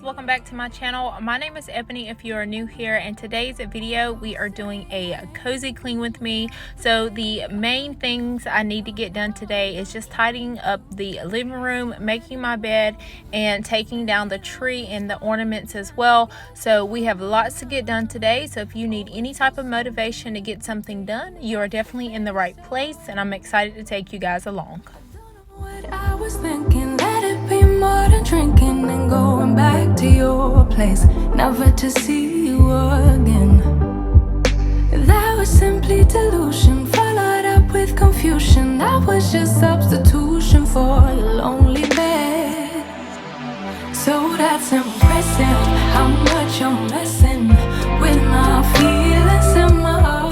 welcome back to my channel. My name is Ebony if you are new here, and today's video we are doing a cozy clean with me. So the main things I need to get done today is just tidying up the living room, making my bed, and taking down the tree and the ornaments as well. So we have lots to get done today, so if you need any type of motivation to get something done, you are definitely in the right place, and I'm excited to take you guys along. What I was thinking, let it be more than drinking and going back to your place, never to see you again. That was simply delusion, followed up with confusion. That was just substitution for your lonely bed. So that's impressive, how much I'm messing with my feelings in my heart.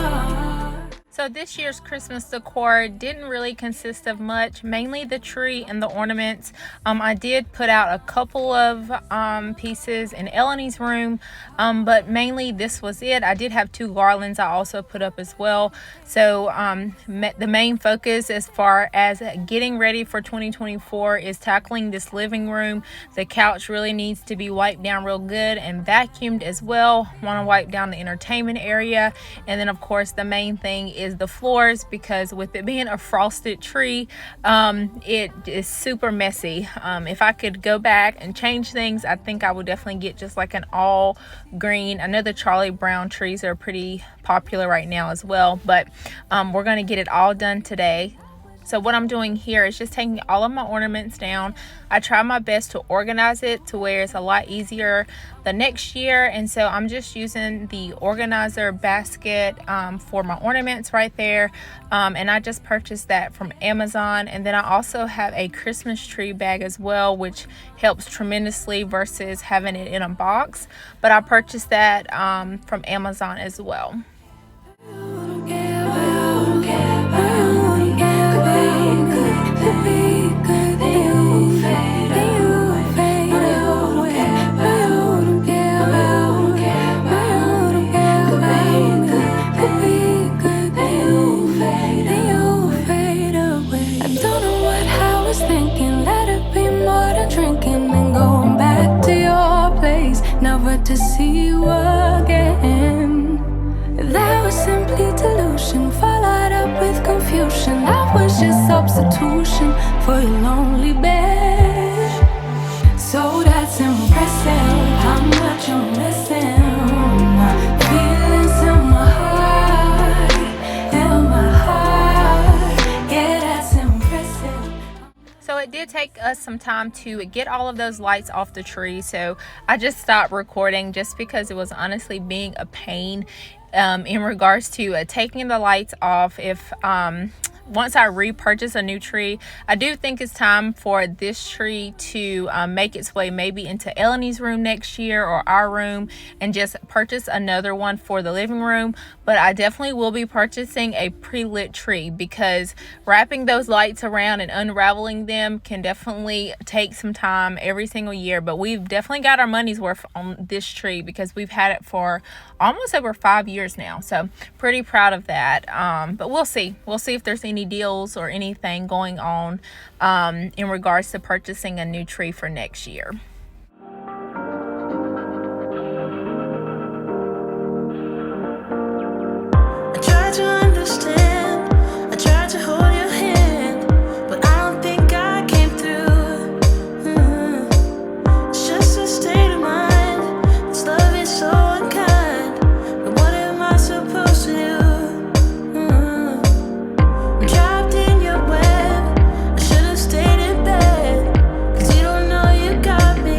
So this year's Christmas decor didn't really consist of much, mainly the tree and the ornaments. I did put out a couple of pieces in Eleni's room, but mainly this was it. I did have 2 garlands I also put up as well. So the main focus as far as getting ready for 2024 is tackling this living room. The couch really needs to be wiped down real good and vacuumed as well. Want to wipe down the entertainment area, and then of course the main thing is the floors, because with it being a frosted tree, it is super messy. If I could go back and change things, I think I would definitely get just like an all green. I know the Charlie Brown trees are pretty popular right now as well, but we're going to get it all done today. So what I'm doing here is just taking all of my ornaments down. I try my best to organize it to where it's a lot easier the next year. And so I'm just using the organizer basket for my ornaments right there. And I just purchased that from Amazon. And then I also have a Christmas tree bag as well, which helps tremendously versus having it in a box. But I purchased that from Amazon as well. Never to see you again. That was simply delusion, followed up with confusion. That was just substitution for your lonely bed. So that's impressive, how much I'm missing. Feelings in my heart, yeah, that's impressive. So it did take us some time to get all of those lights off the tree, so I just stopped recording just because it was honestly being a pain in regards to taking the lights off. If once I repurchase a new tree, I do think it's time for this tree to make its way maybe into Eleni's room next year or our room, and just purchase another one for the living room. But I definitely will be purchasing a pre-lit tree, because wrapping those lights around and unraveling them can definitely take some time every single year. But we've definitely got our money's worth on this tree, because we've had it for almost over 5 years now, so pretty proud of that. But we'll see if there's any deals or anything going on in regards to purchasing a new tree for next year. I tried to understand, I tried to hold your hand, but I don't think I came through. It's just a state of mind, this love is so unkind, but what am I supposed to do? I'm trapped in your web, I should have stayed in bed, 'cause you don't know you got me.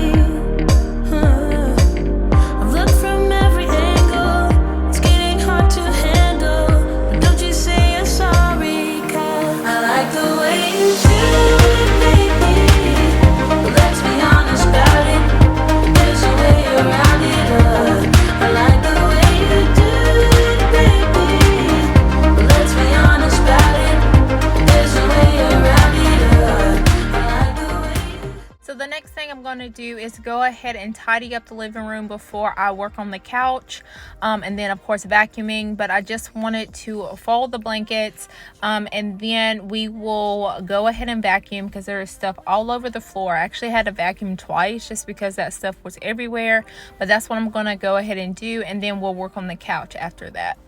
ahead and tidy up the living room before I work on the couch, and then of course vacuuming. But I just wanted to fold the blankets, and then we will go ahead and vacuum because there is stuff all over the floor. I actually had to vacuum twice just because that stuff was everywhere, but that's what I'm gonna go ahead and do, and then we'll work on the couch after that.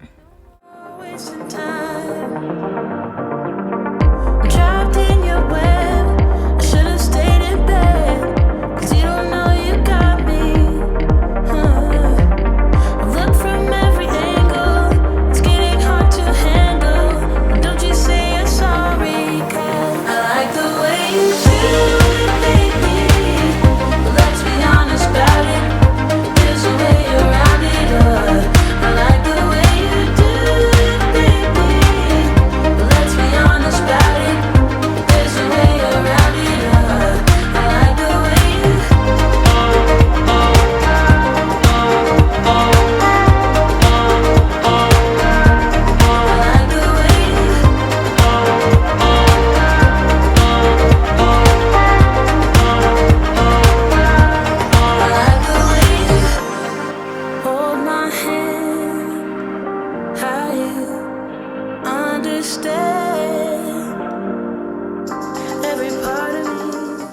Wasting time. I'm trapped in your web. I should have stayed in bed. 'Cause you don't know you got me. I've looked from every angle. It's getting hard to handle. But don't you say you're sorry, 'cause I like the way you do it, baby. But let's be honest about it. There's a way around it. I like the way you do it, baby. But let's be honest about it. There's a way around it. I like the way you. I like the way you. I like the way you hold my hand. How you understand every part of me.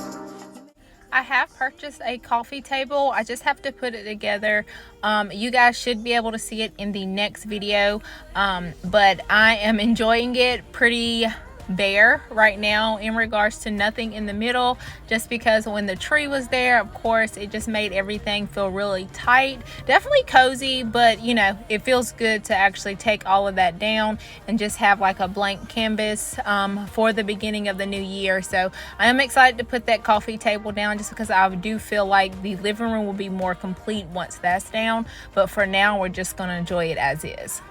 I have purchased a coffee table. I just have to put it together. You guys should be able to see it in the next video, but I am enjoying it pretty bare right now in regards to nothing in the middle, just because when the tree was there, of course, it just made everything feel really tight. Definitely cozy, but you know, it feels good to actually take all of that down and just have like a blank canvas for the beginning of the new year. So I am excited to put that coffee table down, just because I do feel like the living room will be more complete once that's down. But for now, we're just going to enjoy it as is.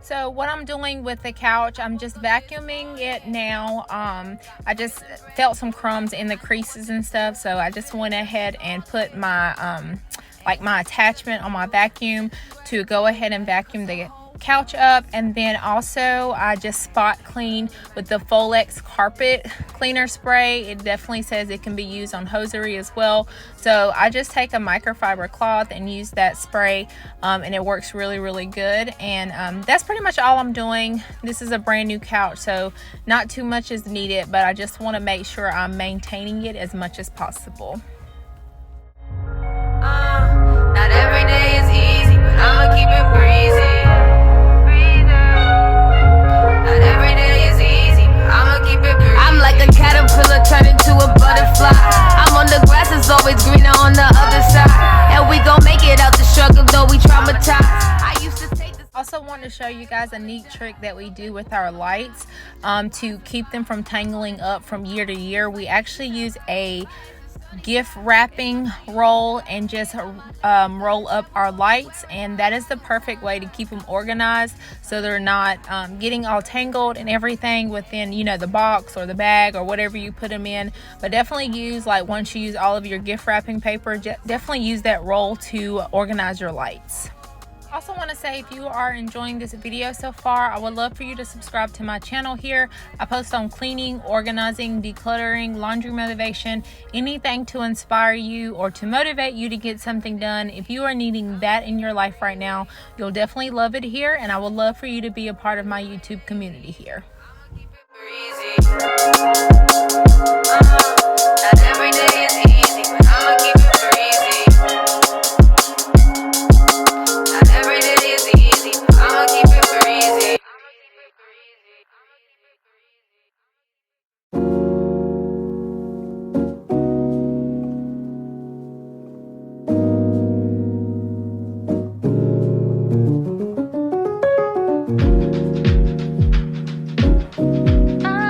So what I'm doing with the couch, I'm just vacuuming it now. I just felt some crumbs in the creases and stuff, so I just went ahead and put my like my attachment on my vacuum to go ahead and vacuum the couch up. And then also I just spot clean with the Folex carpet cleaner spray. It definitely says it can be used on hosiery as well, so I just take a microfiber cloth and use that spray, and it works really good. And that's pretty much all I'm doing. This is a brand new couch, so not too much is needed, but I just want to make sure I'm maintaining it as much as possible. Not every day is easy, but I'ma keep it breezy. Not every day is easy, but I'ma keep it breezy. I'm like a caterpillar turned into a butterfly. I'm on the grass, it's always greener on the other side. And we gon' make it out the struggle, though we traumatized. I used to take this. Also want to show you guys a neat trick that we do with our lights to keep them from tangling up from year to year. We actually use a gift wrapping roll and just roll up our lights, and that is the perfect way to keep them organized so they're not getting all tangled and everything within, you know, the box or the bag or whatever you put them in. But definitely use, like, once you use all of your gift wrapping paper, definitely use that roll to organize your lights. Also want to say, if you are enjoying this video so far, I would love for you to subscribe to my channel here. I post on cleaning, organizing, decluttering, laundry motivation, anything to inspire you or to motivate you to get something done. If you are needing that in your life right now, you'll definitely love it here, and I would love for you to be a part of my YouTube community here. Not every day is easy, but I'ma keep it breezy. Not every day is easy, but I'ma keep it breezy. I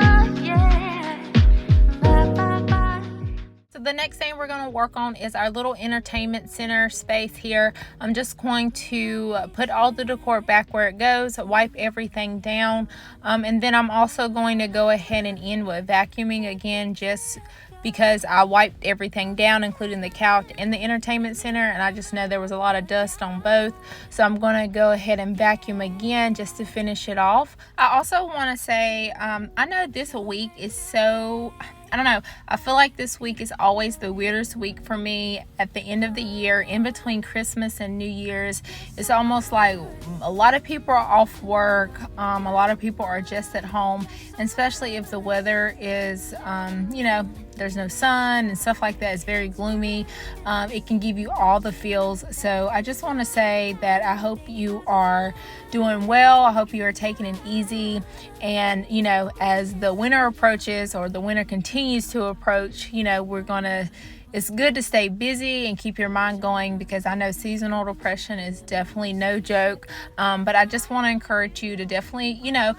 the next thing we're going to work on is our little entertainment center space here. I'm just going to put all the decor back where it goes, wipe everything down, and then I'm also going to go ahead and end with vacuuming again, just because I wiped everything down, including the couch and the entertainment center, and I just know there was a lot of dust on both. So I'm going to go ahead and vacuum again just to finish it off. I also want to say, I know this week is so, I don't know, I feel like this week is always the weirdest week for me at the end of the year, in between Christmas and New Year's. It's almost like a lot of people are off work, a lot of people are just at home, and especially if the weather is, you know, there's no sun and stuff like that. It's very gloomy. It can give you all the feels. So I just want to say that I hope you are doing well. I hope you are taking it easy. And, you know, as the winter approaches, or the winter continues to approach, you know, it's good to stay busy and keep your mind going, because I know seasonal depression is definitely no joke. But I just want to encourage you to definitely, you know,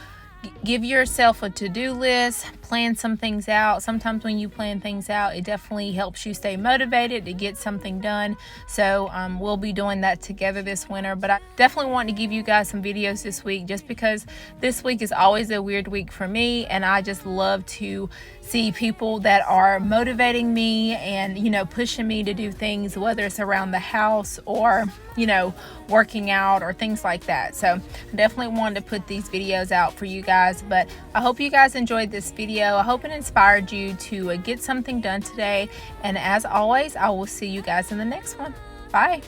give yourself a to-do list, plan some things out. Sometimes when you plan things out, it definitely helps you stay motivated to get something done. So we'll be doing that together this winter. But I definitely want to give you guys some videos this week, just because this week is always a weird week for me, and I just love to see people that are motivating me and, you know, pushing me to do things, whether it's around the house or, you know, working out or things like that. So I definitely wanted to put these videos out for you guys. But I hope you guys enjoyed this video. I hope it inspired you to get something done today. And as always, I will see you guys in the next one. Bye.